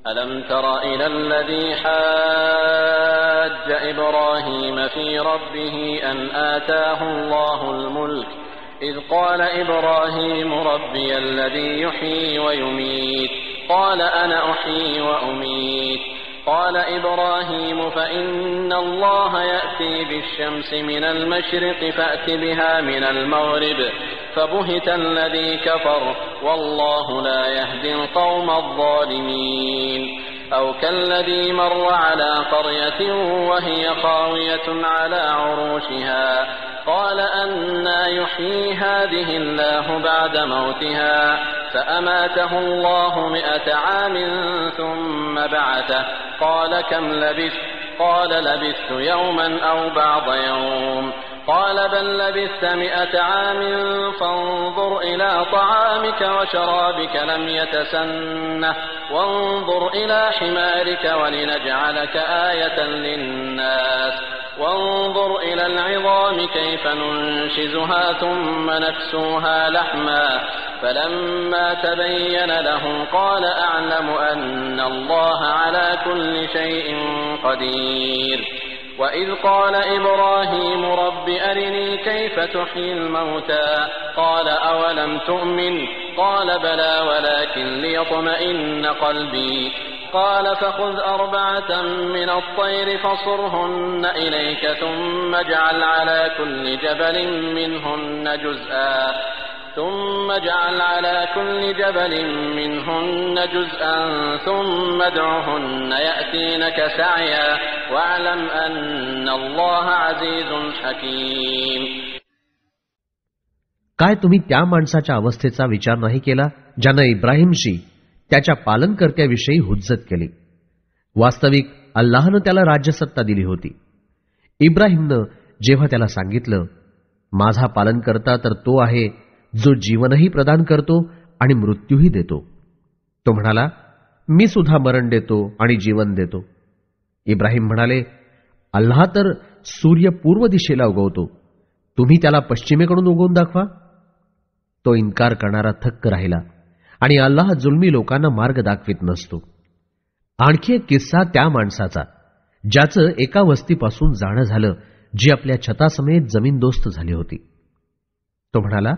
ألم تر إلى الذي حاج إبراهيم في ربه أن آتاه الله الملك إذ قال إبراهيم ربي الذي يحيي ويميت قال أنا أحيي وأميت قال إبراهيم فإن الله يأتي بالشمس من المشرق فأت بها من المغرب فبهت الذي كفر والله لا يهدي القوم الظالمين أو كالذي مر على قرية وهي خاوية على عروشها قال أنى يحيي هذه الله بعد موتها فأماته الله 100 عام ثم بعثه قال كم لبثت قال لبثت يوما أو بعض يوم قال بل لبثت 100 عام فانظر إلى طعامك وشرابك لم يتسنه وانظر إلى حمارك ولنجعلك آية للناس وانظر إلى العظام كيف ننشزها ثم نكسوها لحما فلما تبين له قال أعلم أن الله على كل شيء قدير وإذ قال إبراهيم رب أرني كيف تحيي الموتى قال أولم تؤمن قال بلى ولكن ليطمئن قلبي قال فخذ 4 من الطير فصرهن إليك ثم اجعل على كل جبل منهن جزءا ثم ادعهن يأتينك سعيا واعلم أن الله عزيز حكيم. काय तुम्ही त्या माणसाच्या अवस्थेचा विचार नाही केला ज्यानं इब्राहिमशी त्याच्या पालनकर्त्याविषयी हुज्जत केली. वास्तविक अल्लाहनं त्याला राज्यसत्ता दिली होती. इब्राहिमनं जेव्हा त्याला सांगितलं, माझा पालनकर्ता तर तो आहे जो जीवनही प्रदान करतो आणि मृत्यूही देतो, तो म्हणाला, मी सुद्धा मरण देतो आणि जीवन देतो. इब्राहिम म्हणाले, अल्लाह तर सूर्य पूर्व दिशेला उगवतो, तुम्ही त्याला पश्चिमेकडून उगवून दाखवा. तो इन्कार करणारा थक्क राहिला आणि अल्लाह जुलमी लोकांना मार्ग दाखवित नसतो. आणखी एक किस्सा त्या माणसाचा ज्याचं एका वस्तीपासून जाणं झालं जी आपल्या छतासमेत जमीनदोस्त झाली होती. तो म्हणाला,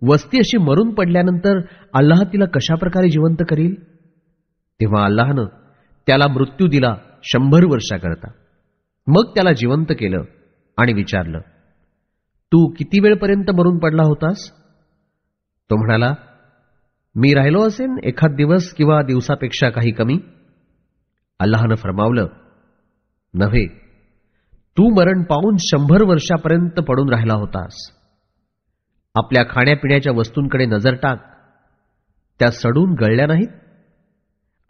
वस्ती अशी मरून पडल्यानंतर अल्लाह तिला कशाप्रकारे जिवंत करील? तेव्हा अल्लाहनं त्याला मृत्यू दिला 100 वर्षाकरता. मग त्याला जिवंत केलं आणि विचारलं, तू किती वेळपर्यंत मरून पडला होतास? तो म्हणाला, मी राहिलो असेन 1 दिवस किंवा दिवसापेक्षा काही कमी. अल्लाहनं फरमावलं, नव्हे, तू मरण पाहून 100 वर्षापर्यंत पडून राहिला होतास. आपल्या खाण्यापिण्याच्या वस्तूंकडे नजर टाक, त्या सडून गळल्या नाहीत.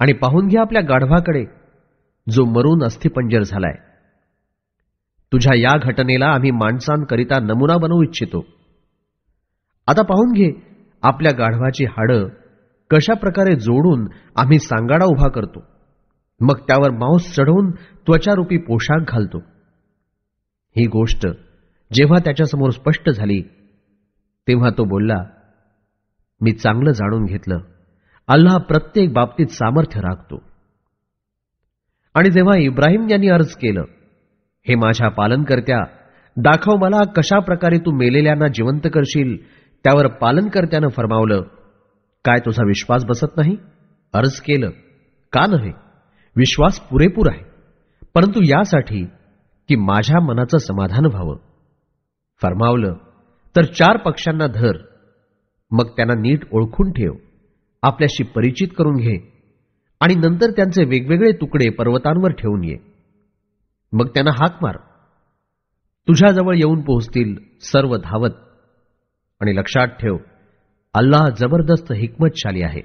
आणि पाहून घ्या आपल्या गाढवाकडे जो मरून अस्थिपंजर झालाय. तुझ्या या घटनेला आम्ही माणसांकरिता नमुना बनवू इच्छितो. आता पाहून घे आपल्या गाढवाची हाडं कशा प्रकारे जोडून आम्ही सांगाडा उभा करतो, मग त्यावर मांस चढवून त्वचारूपी पोशाख घालतो. ही गोष्ट जेव्हा त्याच्यासमोर स्पष्ट झाली तेव्हा तो बोलला, मी चांगलं जाणून घेतलं, अल्लाह प्रत्येक बाबतीत सामर्थ्य राखतो. आणि जेव्हा इब्राहिम यांनी अर्ज केलं, हे माझ्या पालनकर्त्या, दाखव मला कशा प्रकारे तू मेलेल्यांना जिवंत करशील, त्यावर पालनकर्त्यानं फरमावलं, काय तुझा विश्वास बसत नाही? अर्ज केलं, का नव्हे, विश्वास पुरेपूर आहे, परंतु यासाठी की माझ्या मनाचं समाधान व्हावं. फरमावलं, तर 4 पक्ष्यांना धर, मग त्यांना नीट ओळखून ठेव, आपल्याशी परिचित करून घे आणि नंतर त्यांचे वेगवेगळे तुकडे पर्वतांवर ठेवून ये. मग त्यांना हाक मार, तुझ्याजवळ येऊन पोहोचतील सर्व धावत. आणि लक्षात ठेव, अल्लाह जबरदस्त हिकमतशाली आहे.